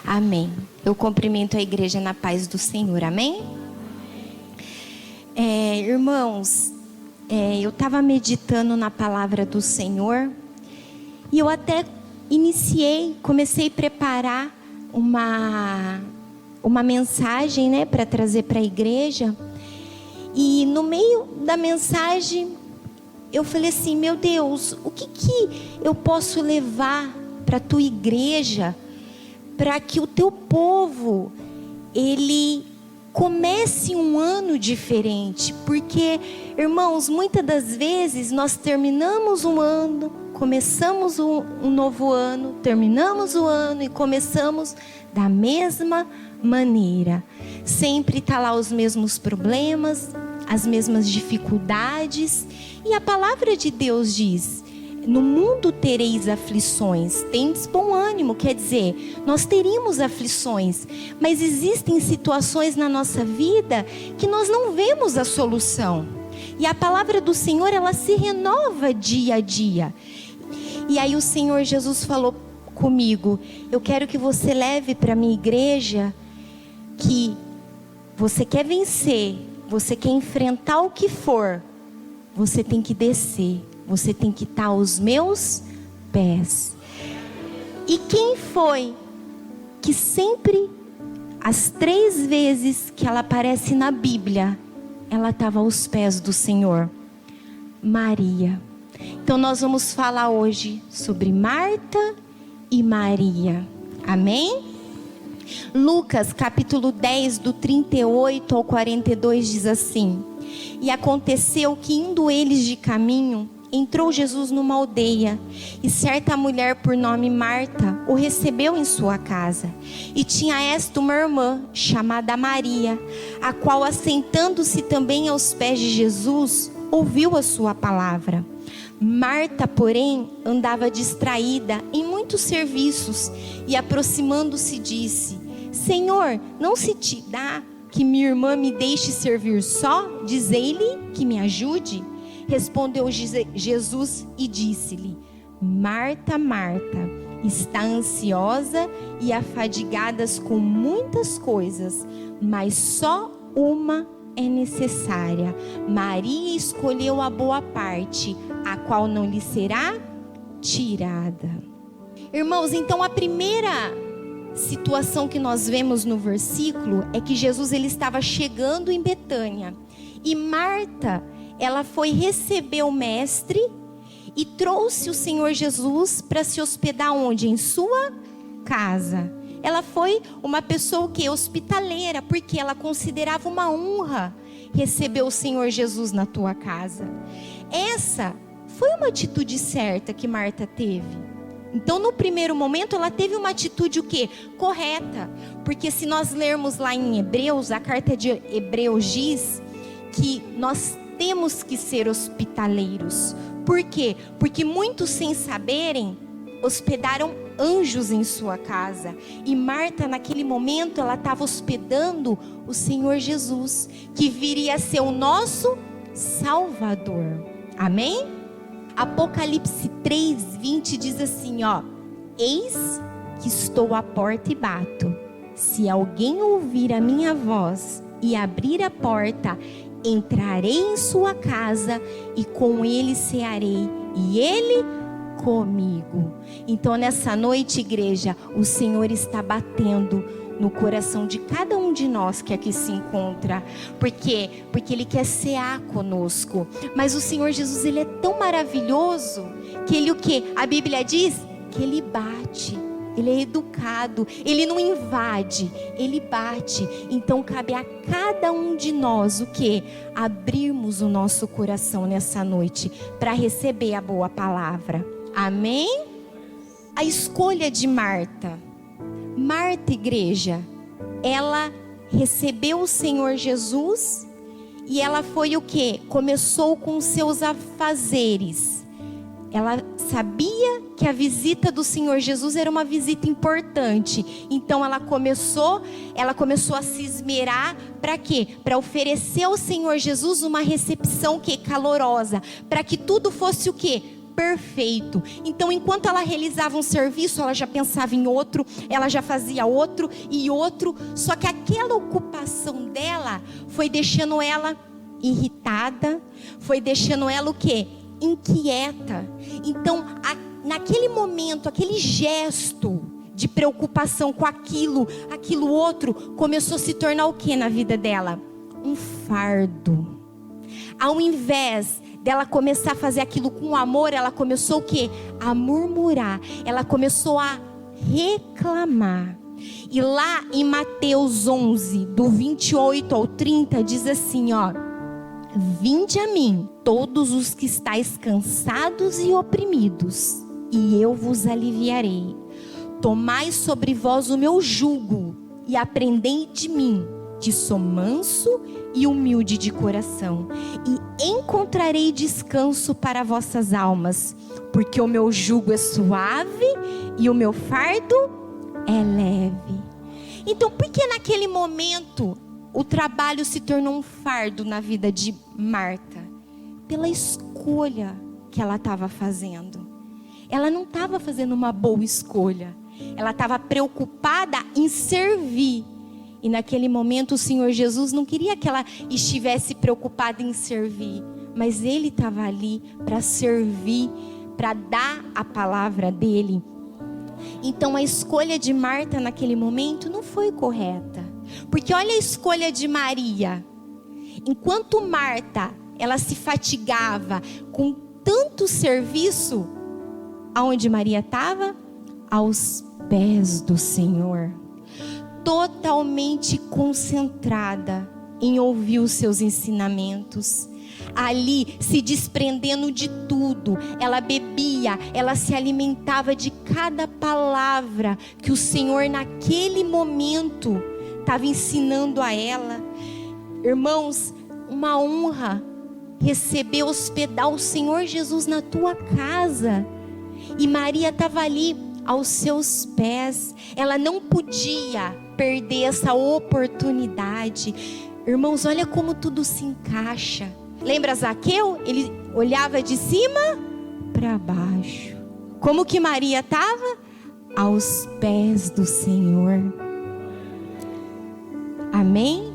Amém. Eu cumprimento a igreja na paz do Senhor. Amém? Irmãos, eu estava meditando na palavra do Senhor e eu até comecei a preparar uma mensagem, né, para trazer para a igreja. E no meio da mensagem eu falei assim: meu Deus, o que eu posso levar para a tua igreja, para que o teu povo, ele comece um ano diferente? Porque, irmãos, muitas das vezes nós terminamos um ano, começamos um novo ano, terminamos o ano e começamos da mesma maneira. Sempre está lá os mesmos problemas, as mesmas dificuldades. E a palavra de Deus diz: no mundo tereis aflições, tendes bom ânimo. Quer dizer, nós teríamos aflições, mas existem situações na nossa vida que nós não vemos a solução. E a palavra do Senhor, ela se renova dia a dia. E aí o Senhor Jesus falou comigo: eu quero que você leve para a minha igreja que você quer vencer, você quer enfrentar o que for, você tem que descer. Você tem que estar aos meus pés. E quem foi que sempre, as 3 vezes que ela aparece na Bíblia, ela estava aos pés do Senhor? Maria. Então nós vamos falar hoje sobre Marta e Maria. Amém? Lucas capítulo 10, do 38 ao 42 diz assim: e aconteceu que, indo eles de caminho, entrou Jesus numa aldeia, e certa mulher por nome Marta o recebeu em sua casa. E tinha esta uma irmã chamada Maria, a qual, assentando-se também aos pés de Jesus, ouviu a sua palavra. Marta, porém, andava distraída em muitos serviços, e aproximando-se disse: Senhor, não se te dá que minha irmã me deixe servir só? Dizei-lhe que me ajude. Respondeu Jesus e disse-lhe: Marta, Marta, está ansiosa e afadigada com muitas coisas, mas só uma é necessária. Maria escolheu a boa parte, a qual não lhe será tirada. Irmãos, então a primeira situação que nós vemos no versículo é que Jesus, ele estava chegando em Betânia, e Marta, ela foi receber o mestre e trouxe o Senhor Jesus para se hospedar onde? Em sua casa. Ela foi uma pessoa que hospitaleira, porque ela considerava uma honra receber o Senhor Jesus na tua casa. Essa foi uma atitude certa que Marta teve. Então, no primeiro momento, ela teve uma atitude o quê? Correta. Porque se nós lermos lá em Hebreus, a carta de Hebreus diz que nós temos que ser hospitaleiros. Por quê? Porque muitos, sem saberem, hospedaram anjos em sua casa. E Marta, naquele momento, ela estava hospedando o Senhor Jesus, que viria a ser o nosso Salvador. Amém? Apocalipse 3:20 diz assim, ó: eis que estou à porta e bato. Se alguém ouvir a minha voz e abrir a porta, entrarei em sua casa e com ele cearei e ele comigo. Então, nessa noite, igreja, o Senhor está batendo no coração de cada um de nós que aqui se encontra. Por quê? Porque Ele quer cear conosco. Mas o Senhor Jesus, Ele é tão maravilhoso que Ele o quê? A Bíblia diz que Ele bate. Ele é educado, Ele não invade, Ele bate. Então cabe a cada um de nós o quê? Abrirmos o nosso coração nessa noite para receber a boa palavra. Amém? A escolha de Marta. Marta, igreja, ela recebeu o Senhor Jesus e ela foi o quê? Começou com os seus afazeres. Ela sabia que a visita do Senhor Jesus era uma visita importante. Então ela começou a se esmerar para quê? Para oferecer ao Senhor Jesus uma recepção que calorosa, para que tudo fosse o quê? perfeito. Então, enquanto ela realizava um serviço, ela já pensava em outro, ela já fazia outro e outro. Só que aquela ocupação dela foi deixando ela irritada, foi deixando ela o quê? Inquieta. Então, naquele momento, aquele gesto de preocupação com aquilo outro, começou a se tornar o que na vida dela? Um fardo. Ao invés dela começar a fazer aquilo com amor, ela começou o quê? A murmurar. Ela começou a reclamar. E lá em Mateus 11, do 28 ao 30, diz assim, ó: vinde a mim, todos os que estáis cansados e oprimidos, e eu vos aliviarei. Tomai sobre vós o meu jugo, e aprendei de mim, que sou manso e humilde de coração, e encontrarei descanso para vossas almas, porque o meu jugo é suave e o meu fardo é leve. Então, por que naquele momento o trabalho se tornou um fardo na vida de Marta? Pela escolha que ela estava fazendo. Ela não estava fazendo uma boa escolha. Ela estava preocupada em servir. E naquele momento o Senhor Jesus não queria que ela estivesse preocupada em servir. Mas Ele estava ali para servir, para dar a palavra dEle. Então a escolha de Marta naquele momento não foi correta. Porque olha a escolha de Maria. Enquanto Marta, ela se fatigava com tanto serviço, aonde Maria estava? Aos pés do Senhor. Totalmente concentrada em ouvir os seus ensinamentos. Ali, se desprendendo de tudo. Ela bebia, ela se alimentava de cada palavra que o Senhor naquele momento estava ensinando a ela. Irmãos, uma honra receber, hospedar o Senhor Jesus na tua casa. E Maria estava ali aos seus pés. Ela não podia perder essa oportunidade. Irmãos, olha como tudo se encaixa. Lembra Zaqueu? Ele olhava de cima para baixo. Como que Maria estava? Aos pés do Senhor. Amém?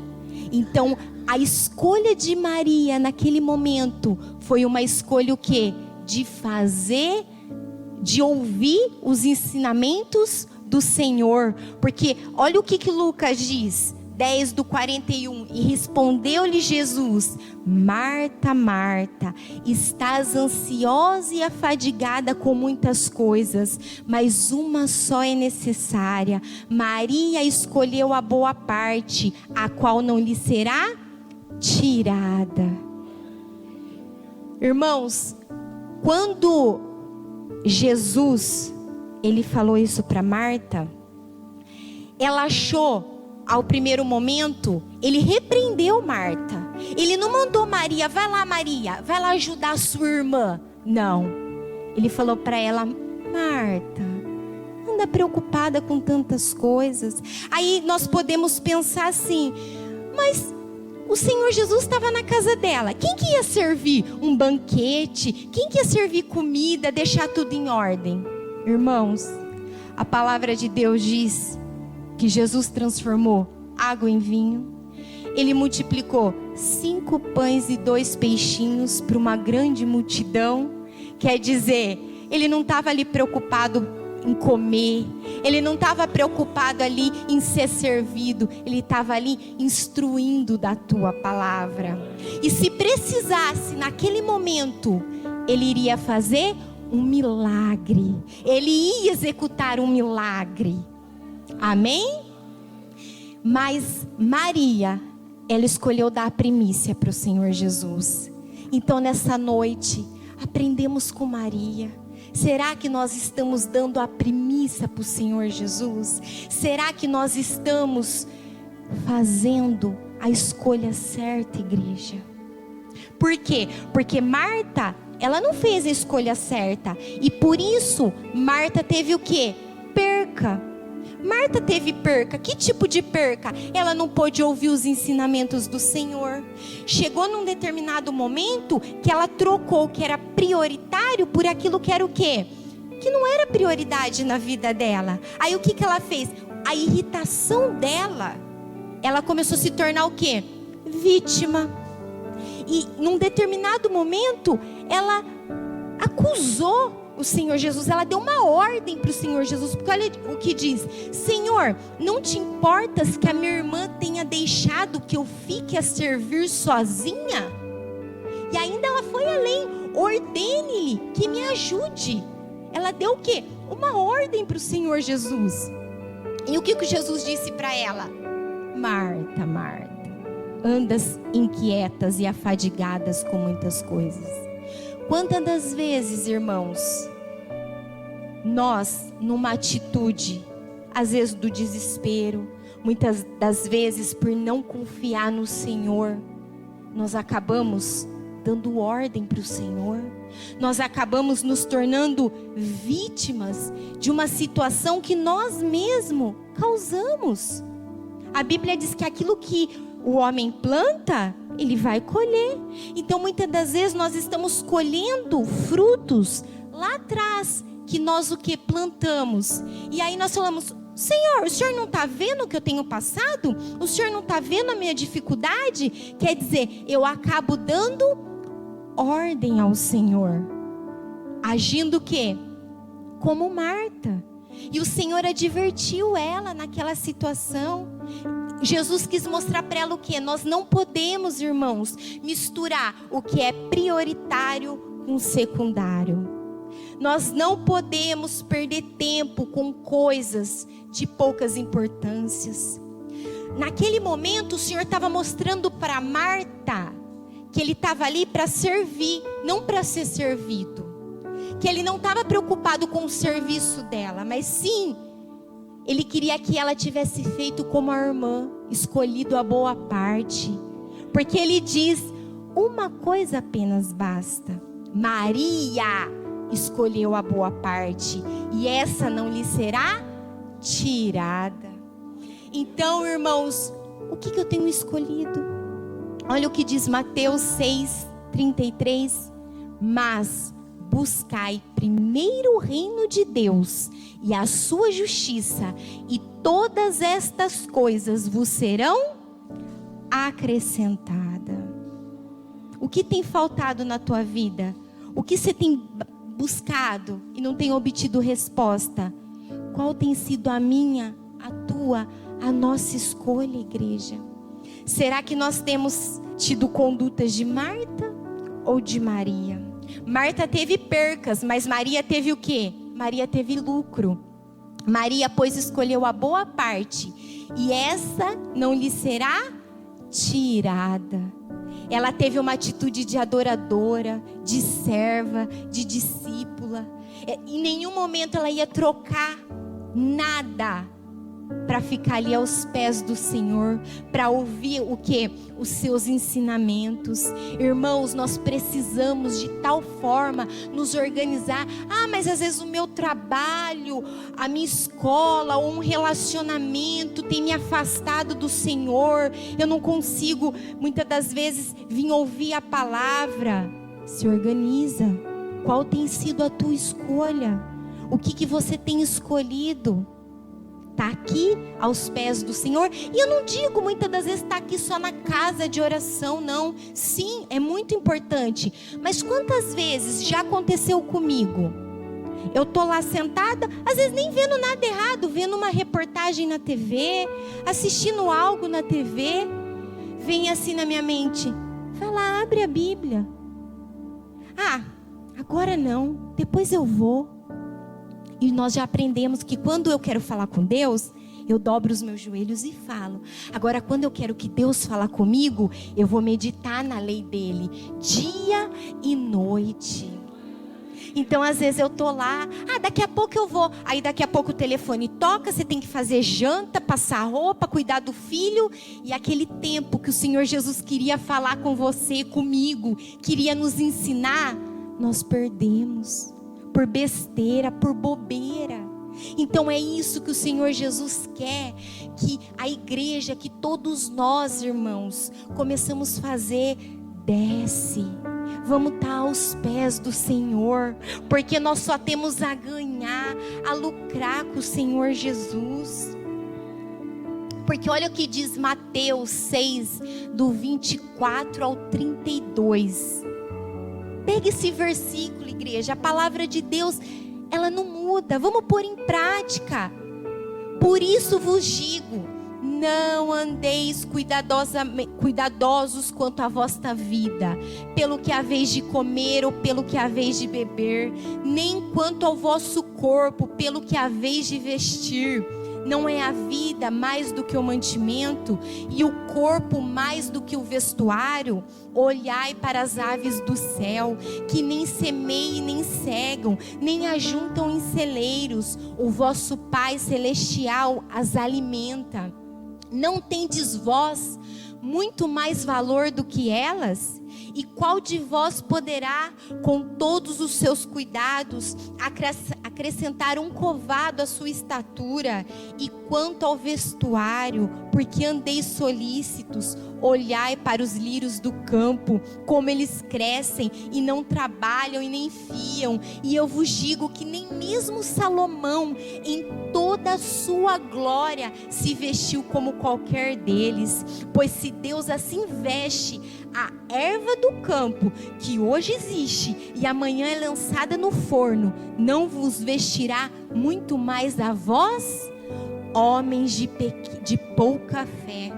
Então, a escolha de Maria naquele momento foi uma escolha o quê? De fazer, de ouvir os ensinamentos do Senhor. Porque olha o que Lucas diz, 10 do 41. E respondeu-lhe Jesus: Marta, Marta, estás ansiosa e afadigada com muitas coisas, mas uma só é necessária. Maria escolheu a boa parte, a qual não lhe será tirada. Irmãos, quando Jesus, ele falou isso para Marta, ela achou, ao primeiro momento, ele repreendeu Marta. Ele não mandou Maria, vai lá Maria, vai lá ajudar a sua irmã. Não. Ele falou para ela: Marta, anda preocupada com tantas coisas. Aí nós podemos pensar assim: mas o Senhor Jesus estava na casa dela. Quem que ia servir um banquete? Quem que ia servir comida, deixar tudo em ordem? Irmãos, a palavra de Deus diz que Jesus transformou água em vinho. Ele multiplicou 5 pães e 2 peixinhos para uma grande multidão. Quer dizer, ele não estava ali preocupado em comer. Ele não estava preocupado ali em ser servido. Ele estava ali instruindo da tua palavra. E se precisasse, naquele momento, ele iria fazer um milagre. Ele ia executar um milagre. Amém? Mas Maria, ela escolheu dar a primícia para o Senhor Jesus. Então nessa noite, aprendemos com Maria. Será que nós estamos dando a primícia para o Senhor Jesus? Será que nós estamos fazendo a escolha certa, igreja? Por quê? Porque Marta, ela não fez a escolha certa. E por isso, Marta teve o quê? Perca. Marta teve perca. Que tipo de perca? Ela não pôde ouvir os ensinamentos do Senhor. Chegou num determinado momento que ela trocou o que era prioritário por aquilo que era o quê? Que não era prioridade na vida dela. Aí o que ela fez? A irritação dela, ela começou a se tornar o quê? Vítima. E num determinado momento, ela acusou o Senhor Jesus. Ela deu uma ordem para o Senhor Jesus, porque olha o que diz: Senhor, não te importas que a minha irmã tenha deixado que eu fique a servir sozinha? E ainda ela foi além: ordene-lhe que me ajude. Ela deu o quê? Uma ordem para o Senhor Jesus. E o que Jesus disse para ela? Marta, Marta, andas inquietas e afadigadas com muitas coisas. Quantas das vezes, irmãos, nós, numa atitude, às vezes do desespero, muitas das vezes por não confiar no Senhor, nós acabamos dando ordem para o Senhor, nós acabamos nos tornando vítimas de uma situação que nós mesmos causamos. A Bíblia diz que aquilo que o homem planta, ele vai colher. Então muitas das vezes nós estamos colhendo frutos lá atrás, que nós o que plantamos. E aí nós falamos: Senhor, o Senhor não está vendo o que eu tenho passado? O Senhor não está vendo a minha dificuldade? Quer dizer, eu acabo dando ordem ao Senhor, agindo o quê? Como Marta. E o Senhor advertiu ela naquela situação. Jesus quis mostrar para ela o quê? Nós não podemos, irmãos, misturar o que é prioritário com o secundário. Nós não podemos perder tempo com coisas de poucas importâncias. Naquele momento, o Senhor estava mostrando para Marta que Ele estava ali para servir, não para ser servido. Que Ele não estava preocupado com o serviço dela, mas sim, Ele queria que ela tivesse feito como a irmã, escolhido a boa parte. Porque Ele diz: uma coisa apenas basta. Maria escolheu a boa parte, e essa não lhe será tirada. Então, irmãos, o que eu tenho escolhido? Olha o que diz Mateus 6:33. Mas buscai primeiro o reino de Deus e a sua justiça, e todas estas coisas vos serão acrescentadas. O que tem faltado na tua vida? O que você tem buscado e não tem obtido resposta? Qual tem sido a minha, a tua, a nossa escolha, igreja? Será que nós temos tido condutas de Marta ou de Maria? Marta teve percas, mas Maria teve o quê? Maria teve lucro. Maria, pois, escolheu a boa parte, e essa não lhe será tirada. Ela teve uma atitude de adoradora, de serva, de discípula. Em nenhum momento ela ia trocar nada para ficar ali aos pés do Senhor, para ouvir o que? Os seus ensinamentos. Irmãos, nós precisamos de tal forma nos organizar. Mas às vezes o meu trabalho, a minha escola, ou um relacionamento tem me afastado do Senhor. Eu não consigo, muitas das vezes, vir ouvir a palavra. Se organiza. Qual tem sido a tua escolha? O que você tem escolhido? Está aqui aos pés do Senhor. E eu não digo muitas das vezes está aqui só na casa de oração, não. Sim, é muito importante. Mas quantas vezes já aconteceu comigo? Eu estou lá sentada, às vezes nem vendo nada errado, vendo uma reportagem na TV, assistindo algo na TV. Vem assim na minha mente: vai lá, abre a Bíblia. Agora não, depois eu vou. E nós já aprendemos que quando eu quero falar com Deus, eu dobro os meus joelhos e falo. Agora, quando eu quero que Deus fale comigo, eu vou meditar na lei dele, dia e noite. Então, às vezes eu tô lá, daqui a pouco eu vou. Aí daqui a pouco o telefone toca, você tem que fazer janta, passar roupa, cuidar do filho. E aquele tempo que o Senhor Jesus queria falar com você, comigo, queria nos ensinar, nós perdemos. Por besteira, por bobeira. Então é isso que o Senhor Jesus quer, que a igreja, que todos nós, irmãos, começamos a fazer. Desce, vamos estar aos pés do Senhor, porque nós só temos a ganhar, a lucrar com o Senhor Jesus. Porque olha o que diz Mateus 6, do 24 ao 32. Pega esse versículo, igreja. A palavra de Deus, ela não muda. Vamos pôr em prática. Por isso vos digo, não andeis cuidadosos quanto à vossa vida, pelo que haveis de comer ou pelo que haveis de beber, nem quanto ao vosso corpo, pelo que haveis de vestir. Não é a vida mais do que o mantimento, e o corpo mais do que o vestuário? Olhai para as aves do céu, que nem semeiam nem cegam, nem ajuntam em celeiros, o vosso Pai Celestial as alimenta. Não tendes vós muito mais valor do que elas? E qual de vós poderá, com todos os seus cuidados, acrescentar um covado à sua estatura? E quanto ao vestuário, porque andeis solícitos, olhai para os lírios do campo, como eles crescem, e não trabalham e nem fiam. E eu vos digo que nem mesmo Salomão, em toda a sua glória, se vestiu como qualquer deles. Pois se Deus assim veste a erva do campo, que hoje existe e amanhã é lançada no forno, não vos vestirá muito mais a vós, homens de pouca fé?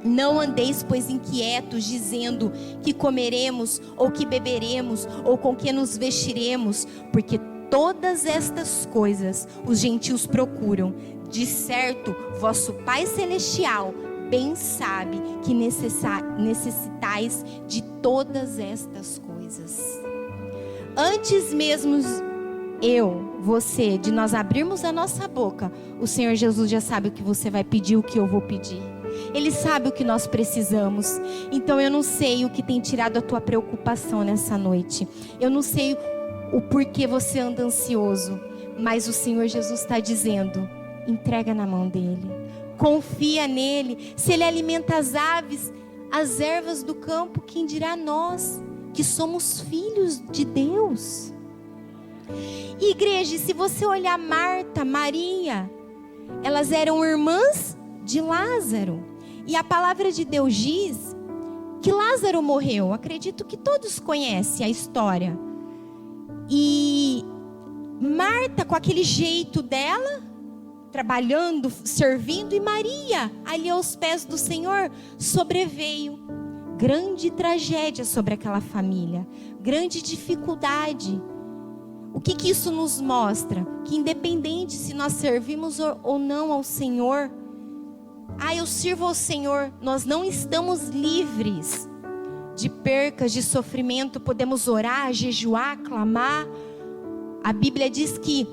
Não andeis, pois, inquietos, dizendo que comeremos, ou que beberemos, ou com que nos vestiremos, porque todas estas coisas os gentios procuram. De certo, vosso Pai Celestial bem sabe que necessitais de todas estas coisas. Antes mesmo de nós abrirmos a nossa boca, o Senhor Jesus já sabe o que você vai pedir, o que eu vou pedir. Ele sabe o que nós precisamos. Então eu não sei o que tem tirado a tua preocupação nessa noite. Eu não sei o porquê você anda ansioso, mas o Senhor Jesus está dizendo: entrega na mão dele. Confia nele. Se ele alimenta as aves, as ervas do campo, quem dirá nós, que somos filhos de Deus? Igreja, se você olhar Marta, Maria, elas eram irmãs de Lázaro. E a palavra de Deus diz que Lázaro morreu. Acredito que todos conhecem a história. E Marta, com aquele jeito dela, trabalhando, servindo, e Maria, ali aos pés do Senhor, sobreveio grande tragédia sobre aquela família, grande dificuldade. O que isso nos mostra? Que independente se nós servimos ou não ao Senhor, eu sirvo ao Senhor, nós não estamos livres de percas, de sofrimento. Podemos orar, jejuar, clamar. A Bíblia diz que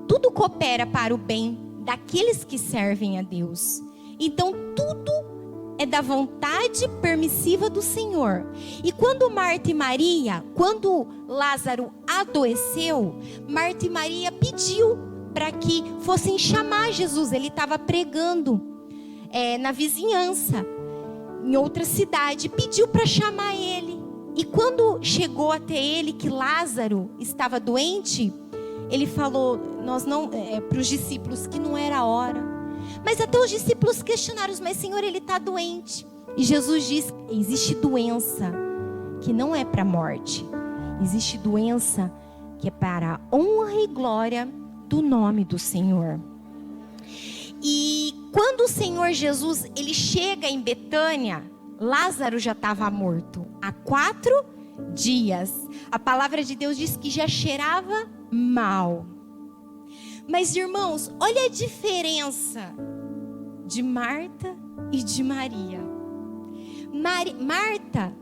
tudo coopera para o bem daqueles que servem a Deus. Então tudo é da vontade permissiva do Senhor. E quando Marta e Maria, quando Lázaro adoeceu, Marta e Maria pediu para que fossem chamar Jesus. Ele estava pregando na vizinhança, em outra cidade, pediu para chamar ele. E quando chegou até ele que Lázaro estava doente, ele falou para os discípulos que não era a hora. Mas até os discípulos questionaram: mas Senhor, ele está doente. E Jesus diz: existe doença que não é para a morte. Existe doença que é para a honra e glória do nome do Senhor. E quando o Senhor Jesus ele chega em Betânia, Lázaro já estava morto há 4 dias. A palavra de Deus diz que já cheirava mal. Mas irmãos, olha a diferença de Marta e de Maria. Marta,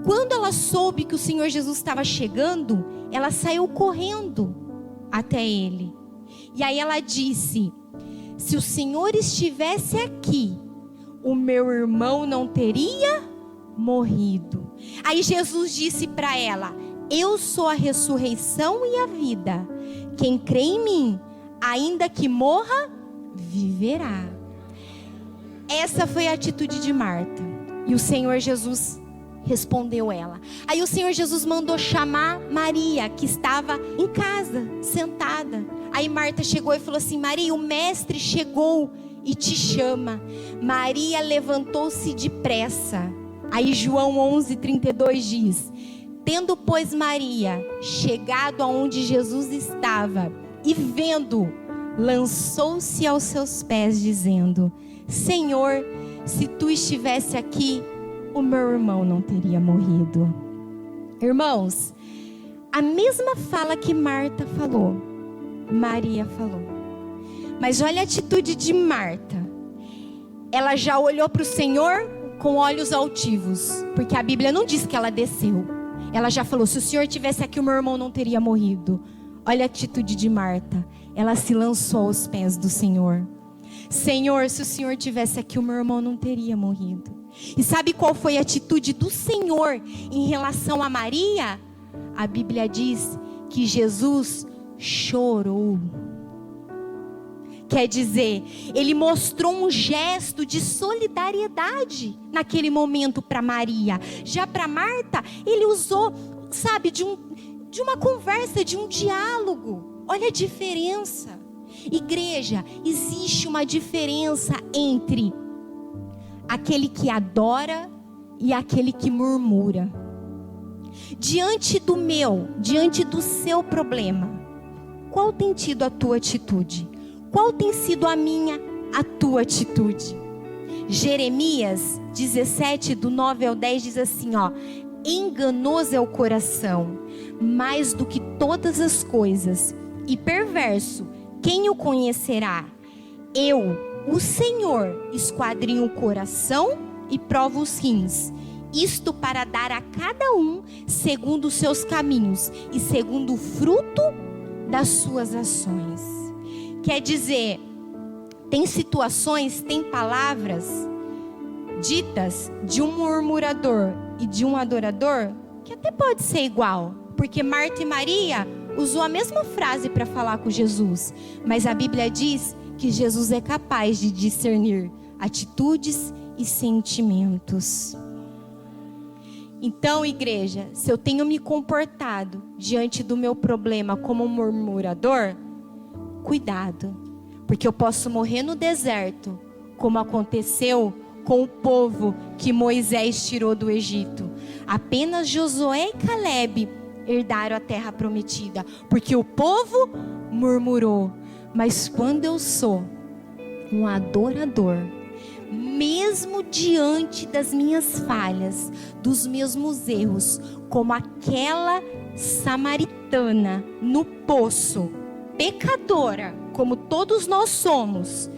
quando ela soube que o Senhor Jesus estava chegando, ela saiu correndo até ele. E aí ela disse: se o Senhor estivesse aqui, o meu irmão não teria morrido. Aí Jesus disse para ela: eu sou a ressurreição e a vida. Quem crê em mim, ainda que morra, viverá. Essa foi a atitude de Marta. E o Senhor Jesus respondeu ela. Aí o Senhor Jesus mandou chamar Maria, que estava em casa, sentada. Aí Marta chegou e falou assim: Maria, o mestre chegou e te chama. Maria levantou-se depressa. Aí João 11:32 diz: tendo, pois, Maria chegado aonde Jesus estava e vendo, lançou-se aos seus pés, dizendo: Senhor, se tu estivesse aqui, o meu irmão não teria morrido. Irmãos, a mesma fala que Marta falou, Maria falou. Mas olha a atitude de Marta. Ela já olhou para o Senhor com olhos altivos, porque a Bíblia não diz que ela desceu. Ela já falou: se o Senhor tivesse aqui, o meu irmão não teria morrido. Olha a atitude de Marta. Ela se lançou aos pés do Senhor. Senhor, se o Senhor tivesse aqui, o meu irmão não teria morrido. E sabe qual foi a atitude do Senhor em relação a Maria? A Bíblia diz que Jesus chorou. Quer dizer, ele mostrou um gesto de solidariedade naquele momento para Maria. Já para Marta, ele usou, sabe, de uma conversa, de um diálogo. Olha a diferença. Igreja, existe uma diferença entre aquele que adora e aquele que murmura. Diante do seu problema, qual tem sido a tua atitude? Qual tem sido a tua atitude? Jeremias 17, do 9 ao 10 diz assim, ó: enganoso é o coração, mais do que todas as coisas, e perverso, quem o conhecerá? Eu, o Senhor, esquadrinho o coração e provo os rins, isto para dar a cada um segundo os seus caminhos e segundo o fruto das suas ações. Quer dizer, tem situações, tem palavras ditas de um murmurador e de um adorador que até pode ser igual, porque Marta e Maria usou a mesma frase para falar com Jesus, mas a Bíblia diz que Jesus é capaz de discernir atitudes e sentimentos. Então, igreja, se eu tenho me comportado diante do meu problema como um murmurador, cuidado, porque eu posso morrer no deserto, como aconteceu com o povo que Moisés tirou do Egito. Apenas Josué e Caleb herdaram a terra prometida, porque o povo murmurou. Mas quando eu sou um adorador, mesmo diante das minhas falhas, dos mesmos erros, como aquela samaritana no poço, pecadora, como todos nós somos,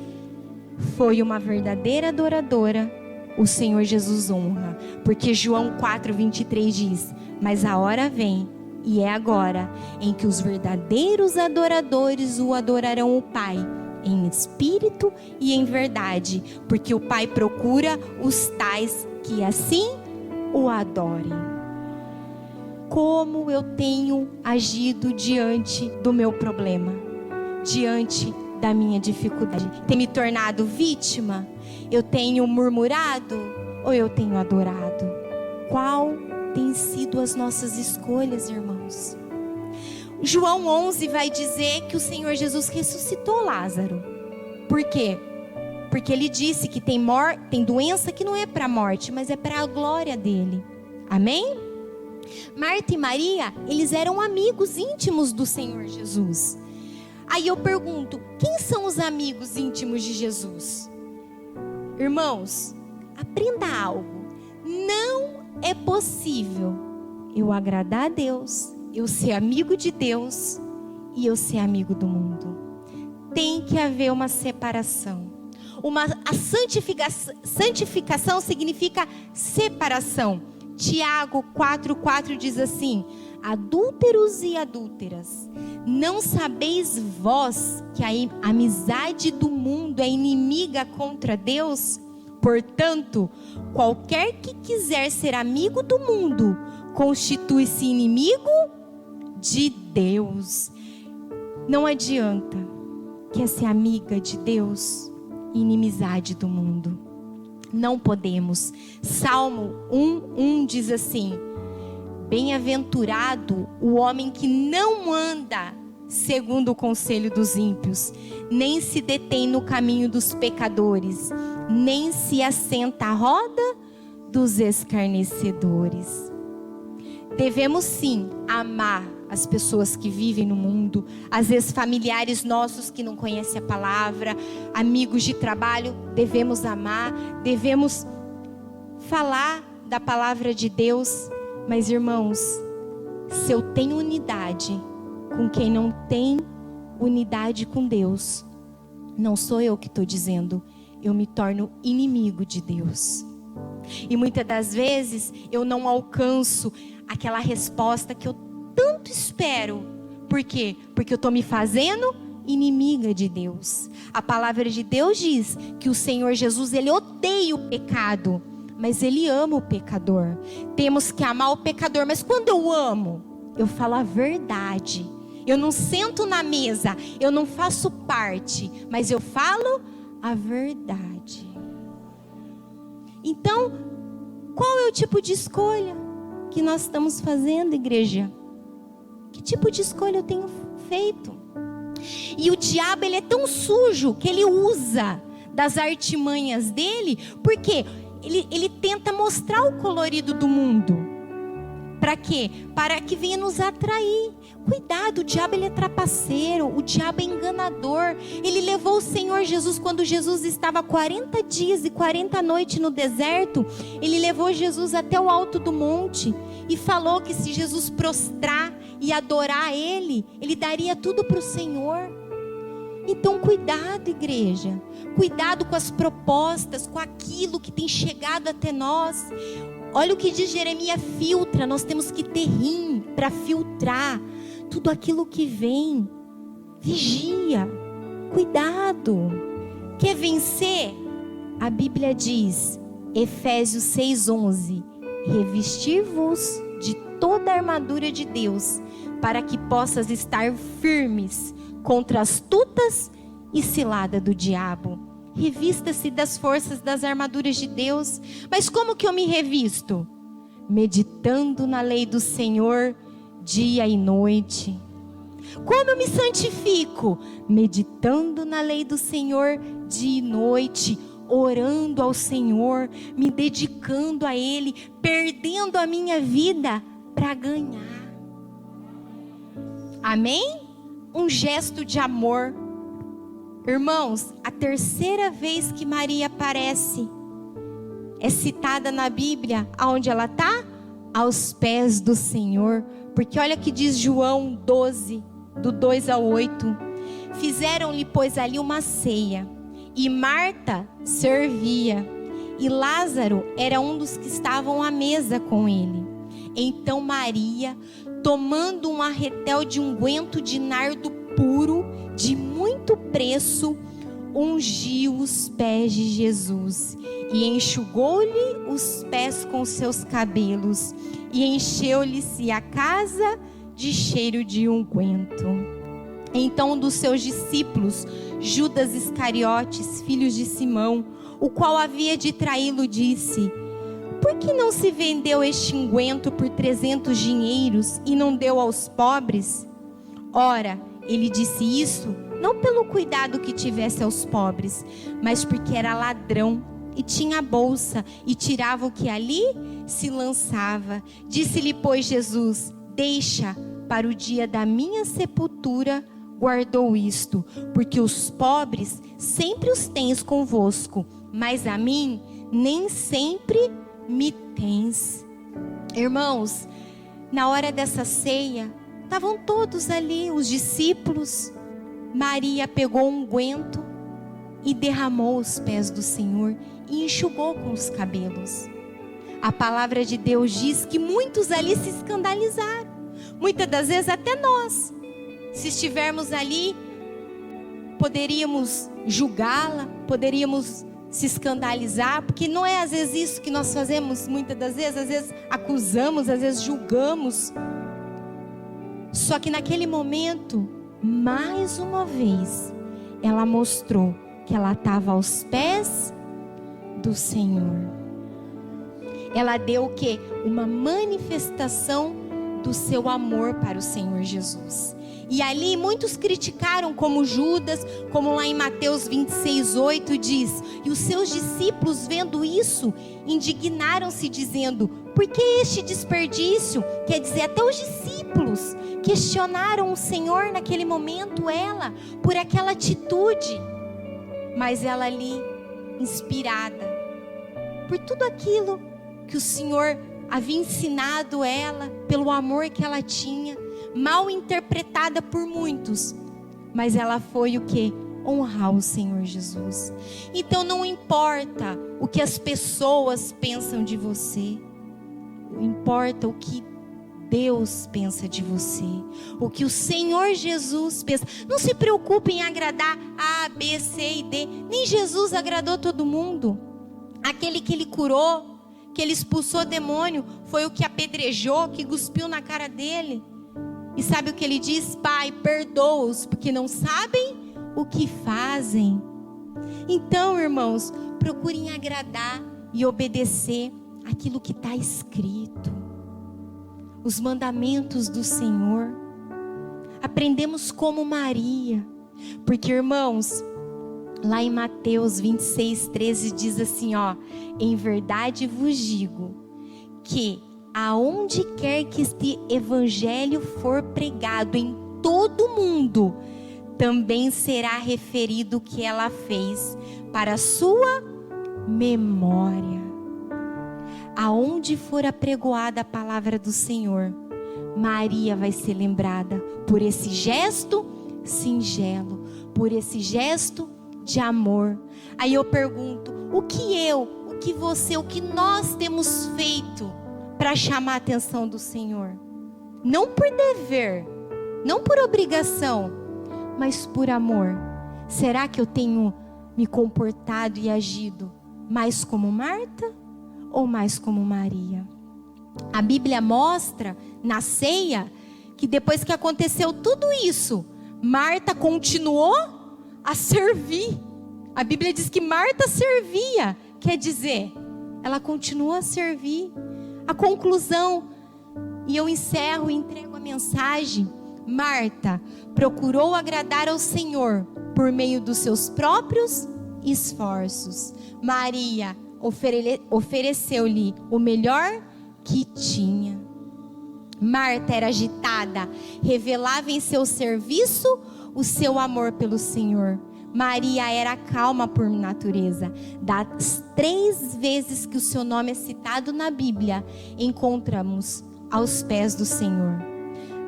foi uma verdadeira adoradora, o Senhor Jesus honra. Porque João 4:23 diz: mas a hora vem, e é agora, em que os verdadeiros adoradores o adorarão o Pai, em espírito e em verdade, porque o Pai procura os tais que assim o adorem. Como eu tenho agido diante do meu problema, diante da minha dificuldade? Tem me tornado vítima? Eu tenho murmurado ou eu tenho adorado? Qual tem sido as nossas escolhas, irmãos? João 11 vai dizer que o Senhor Jesus ressuscitou Lázaro. Por quê? Porque ele disse que tem doença que não é para a morte, mas é para a glória dele. Amém? Marta e Maria, eles eram amigos íntimos do Senhor Jesus. Aí eu pergunto, quem são os amigos íntimos de Jesus? Irmãos, aprenda algo. Não é possível eu agradar a Deus, eu ser amigo de Deus e eu ser amigo do mundo. Tem que haver uma separação. A santificação significa separação. Tiago 4:4 diz assim: adúlteros e adúlteras, não sabeis vós que a amizade do mundo é inimiga contra Deus? Portanto, qualquer que quiser ser amigo do mundo, constitui-se inimigo de Deus. Não adianta quer ser amiga de Deus e inimizade do mundo. Não podemos. Salmo 1:1 diz assim: bem-aventurado o homem que não anda segundo o conselho dos ímpios, nem se detém no caminho dos pecadores, nem se assenta à roda dos escarnecedores. Devemos sim amar as pessoas que vivem no mundo, às vezes familiares nossos que não conhecem a palavra, amigos de trabalho, devemos amar, devemos falar da palavra de Deus. Mas irmãos, se eu tenho unidade com quem não tem unidade com Deus, não sou eu que estou dizendo, eu me torno inimigo de Deus. E muitas das vezes eu não alcanço aquela resposta que eu tanto espero. Por quê? Porque eu estou me fazendo inimiga de Deus. A palavra de Deus diz que o Senhor Jesus, Ele odeia o pecado, mas Ele ama o pecador. Temos que amar o pecador, mas quando eu amo, eu falo a verdade. Eu não sento na mesa, eu não faço parte, mas eu falo a verdade. Então, qual é o tipo de escolha que nós estamos fazendo, igreja? Que tipo de escolha eu tenho feito? E o diabo, ele é tão sujo que ele usa das artimanhas dele, porque ele tenta mostrar o colorido do mundo. Para quê? Para que venha nos atrair. Cuidado, o diabo, ele é trapaceiro, o diabo é enganador. Ele levou o Senhor Jesus, quando Jesus estava 40 dias e 40 noites no deserto, ele levou Jesus até o alto do monte e falou que se Jesus prostrar e adorar ele daria tudo para o Senhor. Então cuidado, igreja, cuidado com as propostas, com aquilo que tem chegado até nós. Olha o que diz Jeremias: filtra, nós temos que ter rim para filtrar tudo aquilo que vem. Vigia, cuidado. Quer vencer? A Bíblia diz, Efésios 6:11, revestir-vos de toda a armadura de Deus, para que possas estar firmes contra as astutas e cilada do diabo. Revista-se das forças das armaduras de Deus. Mas como que eu me revisto? Meditando na lei do Senhor dia e noite. Como eu me santifico? Meditando na lei do Senhor dia e noite, orando ao Senhor, me dedicando a Ele, perdendo a minha vida para ganhar. Amém? Um gesto de amor. Irmãos, a terceira vez que Maria aparece é citada na Bíblia, aonde ela está? Aos pés do Senhor. Porque olha que diz João 12, do 2 ao 8. Fizeram-lhe, pois, ali uma ceia, e Marta servia, e Lázaro era um dos que estavam à mesa com ele. Então Maria, tomando um arretel de unguento de nardo puro, de muito preço, ungiu os pés de Jesus e enxugou-lhe os pés com seus cabelos e encheu-lhe-se a casa de cheiro de unguento. Então um dos seus discípulos, Judas Iscariotes, filho de Simão, o qual havia de traí-lo, disse: por que não se vendeu este unguento por 300 dinheiros e não deu aos pobres? Ora, ele disse isso não pelo cuidado que tivesse aos pobres, mas porque era ladrão e tinha a bolsa e tirava o que ali se lançava. Disse-lhe, pois, Jesus: deixa, para o dia da minha sepultura guardou isto, porque os pobres sempre os tens convosco, mas a mim nem sempre me tens. Irmãos, na hora dessa ceia, estavam todos ali, os discípulos. Maria pegou um unguento e derramou os pés do Senhor e enxugou com os cabelos. A palavra de Deus diz que muitos ali se escandalizaram. Muitas das vezes até nós, se estivermos ali, poderíamos julgá-la, poderíamos se escandalizar, porque não é às vezes isso que nós fazemos muitas das vezes. Às vezes acusamos, às vezes julgamos. Só que naquele momento, mais uma vez, ela mostrou que ela estava aos pés do Senhor. Ela deu o quê? Uma manifestação do seu amor para o Senhor Jesus. E ali muitos criticaram, como Judas, como lá em Mateus 26:8 diz: e os seus discípulos, vendo isso, indignaram-se, dizendo: por que este desperdício? Quer dizer, até os discípulos questionaram o Senhor naquele momento, ela, por aquela atitude. Mas ela ali, inspirada por tudo aquilo que o Senhor havia ensinado ela, pelo amor que ela tinha, mal interpretada por muitos, mas ela foi o que? Honrar o Senhor Jesus. Então não importa o que as pessoas pensam de você, importa o que Deus pensa de você, o que o Senhor Jesus pensa. Não se preocupe em agradar A, B, C e D. Nem Jesus agradou todo mundo. Aquele que ele curou, que ele expulsou demônio, foi o que apedrejou, que cuspiu na cara dele. E sabe o que ele diz? Pai, perdoa-os, porque não sabem o que fazem. Então, irmãos, procurem agradar e obedecer aquilo que está escrito, os mandamentos do Senhor. Aprendemos como Maria, porque, irmãos, lá em Mateus 26:13 diz assim, ó: em verdade vos digo que aonde quer que este evangelho for pregado em todo o mundo, também será referido o que ela fez para a sua memória. Aonde for apregoada a palavra do Senhor, Maria vai ser lembrada por esse gesto singelo, por esse gesto de amor. Aí eu pergunto, o que você, o que nós temos feito para chamar a atenção do Senhor? Não por dever, não por obrigação, mas por amor. Será que eu tenho me comportado e agido mais como Marta ou mais como Maria? A Bíblia mostra na ceia que depois que aconteceu tudo isso, Marta continuou a servir. A Bíblia diz que Marta servia, quer dizer, ela continuou a servir. A conclusão, e eu encerro e entrego a mensagem: Marta procurou agradar ao Senhor por meio dos seus próprios esforços. Maria ofereceu-lhe o melhor que tinha. Marta era agitada, revelava em seu serviço o seu amor pelo Senhor. Maria era calma por natureza. Das 3 vezes que o seu nome é citado na Bíblia, encontramos aos pés do Senhor.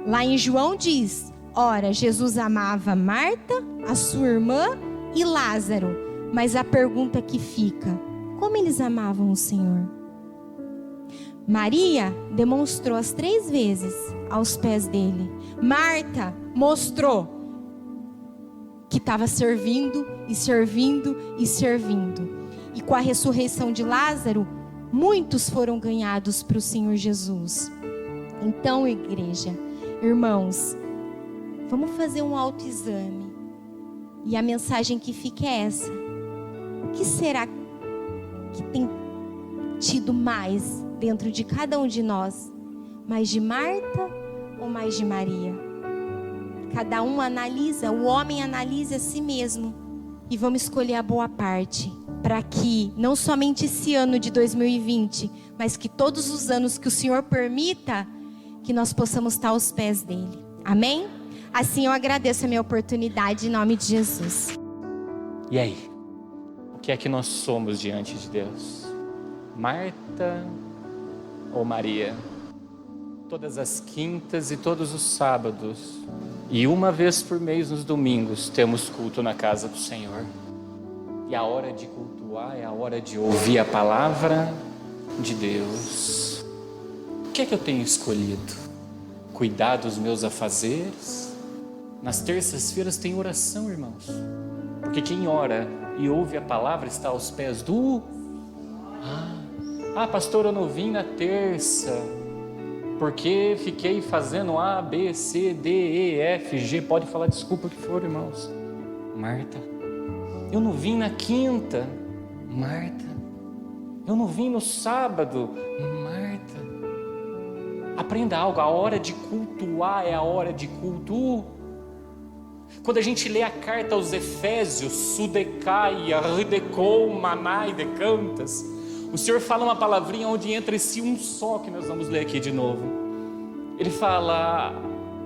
Lá em João diz: ora, Jesus amava Marta, a sua irmã e Lázaro. Mas a pergunta que fica: como eles amavam o Senhor? Maria demonstrou as 3 vezes aos pés dele. Marta mostrou que estava servindo e servindo e servindo. E com a ressurreição de Lázaro, muitos foram ganhados para o Senhor Jesus. Então, igreja, irmãos, vamos fazer um autoexame. E a mensagem que fica é essa: o que será que tem tido mais dentro de cada um de nós? Mais de Marta ou mais de Maria? Cada um analisa, o homem analisa a si mesmo. E vamos escolher a boa parte, para que não somente esse ano de 2020, mas que todos os anos que o Senhor permita, que nós possamos estar aos pés dele. Amém? Assim eu agradeço a minha oportunidade em nome de Jesus. E aí? O que é que nós somos diante de Deus? Marta ou Maria? Todas as quintas e todos os sábados, e uma vez por mês nos domingos, temos culto na casa do Senhor. E a hora de cultuar é a hora de ouvir a palavra de Deus. O que é que eu tenho escolhido? Cuidar dos meus afazeres? Nas terças-feiras tem oração, irmãos. Porque quem ora e ouve a palavra está aos pés do... pastor, eu não vim na terça, porque fiquei fazendo A, B, C, D, E, F, G. Pode falar desculpa o que for, irmãos. Marta. Eu não vim na quinta, Marta. Eu não vim no sábado, Marta. Aprenda algo, a hora de cultuar é a hora de culto. Quando a gente lê a carta aos Efésios, Sudecaia, Ridecou, Manai, Decantas, o Senhor fala uma palavrinha onde entra esse um só, que nós vamos ler aqui de novo. Ele fala,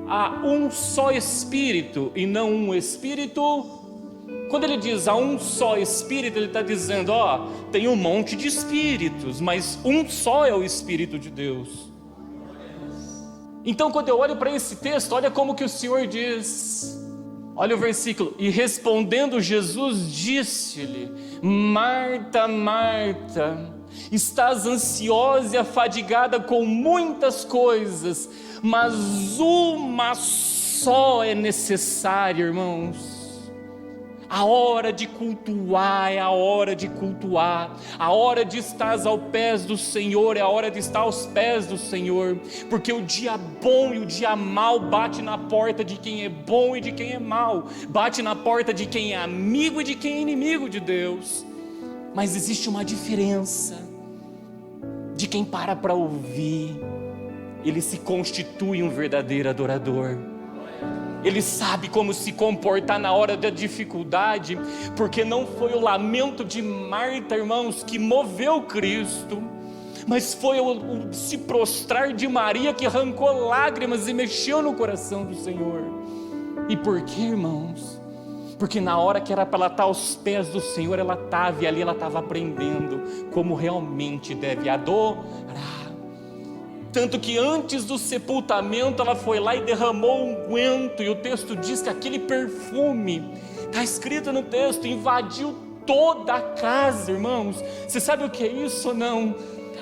há um só Espírito e não um Espírito. Quando ele diz há um só Espírito, ele está dizendo, tem um monte de Espíritos, mas um só é o Espírito de Deus. Então quando eu olho para esse texto, olha como que o Senhor diz, olha o versículo, e respondendo Jesus disse-lhe, Marta, Marta, estás ansiosa e afadigada com muitas coisas, mas uma só é necessária, irmãos. A hora de cultuar é a hora de cultuar, a hora de estar aos pés do Senhor é a hora de estar aos pés do Senhor, porque o dia bom e o dia mau bate na porta de quem é bom e de quem é mau, bate na porta de quem é amigo e de quem é inimigo de Deus. Mas existe uma diferença de quem para ouvir, ele se constitui um verdadeiro adorador. Ele sabe como se comportar na hora da dificuldade, porque não foi o lamento de Marta, irmãos, que moveu Cristo, mas foi o se prostrar de Maria que arrancou lágrimas e mexeu no coração do Senhor. E por quê, irmãos? Porque na hora que era para ela estar aos pés do Senhor, ela estava, e ali ela estava aprendendo como realmente deve adorar. Tanto que antes do sepultamento ela foi lá e derramou unguento, e o texto diz que aquele perfume, está escrito no texto, invadiu toda a casa, irmãos. Você sabe o que é isso ou não?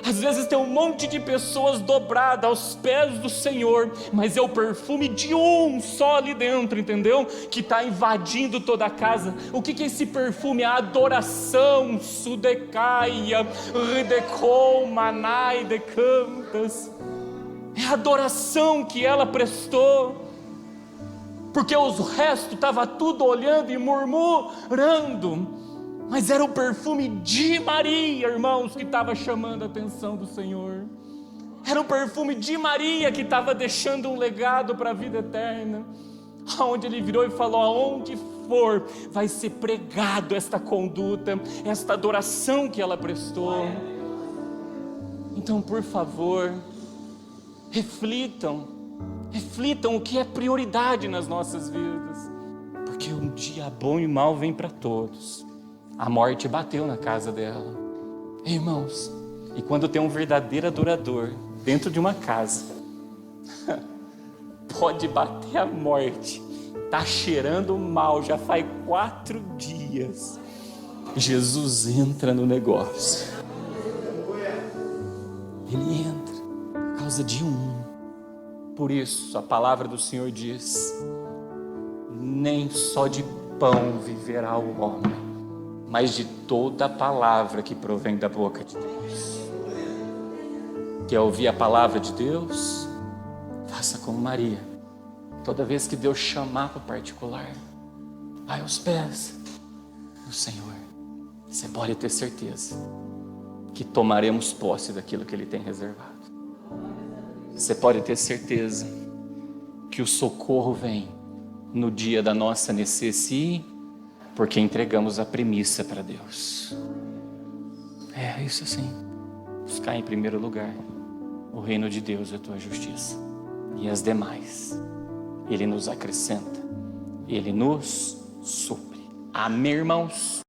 Às vezes tem um monte de pessoas dobradas aos pés do Senhor, mas é o perfume de um só ali dentro, entendeu? Que está invadindo toda a casa. O que é esse perfume? A adoração, Sudecaia, Ridecou, Manai, Decantas. É a adoração que ela prestou, porque o resto estava tudo olhando e murmurando, mas era o perfume de Maria, irmãos, que estava chamando a atenção do Senhor. Era o perfume de Maria que estava deixando um legado para a vida eterna, onde ele virou e falou, aonde for, vai ser pregado esta conduta, esta adoração que ela prestou. Então, por favor, reflitam o que é prioridade nas nossas vidas, porque um dia bom e mau vem para todos. A morte bateu na casa dela, irmãos, e quando tem um verdadeiro adorador dentro de uma casa, pode bater a morte, está cheirando mal, já faz 4 dias, Jesus entra no negócio, ele entra por causa de um. Por isso a palavra do Senhor diz, nem só de pão viverá o homem, mas de toda a palavra que provém da boca de Deus. Quer ouvir a palavra de Deus? Faça como Maria. Toda vez que Deus chamar para o particular, vai aos pés do Senhor. Você pode ter certeza que tomaremos posse daquilo que Ele tem reservado. Você pode ter certeza que o socorro vem no dia da nossa necessidade, porque entregamos a premissa para Deus. É isso sim. Buscar em primeiro lugar o reino de Deus e a tua justiça, e as demais Ele nos acrescenta, Ele nos supre. Amém, irmãos?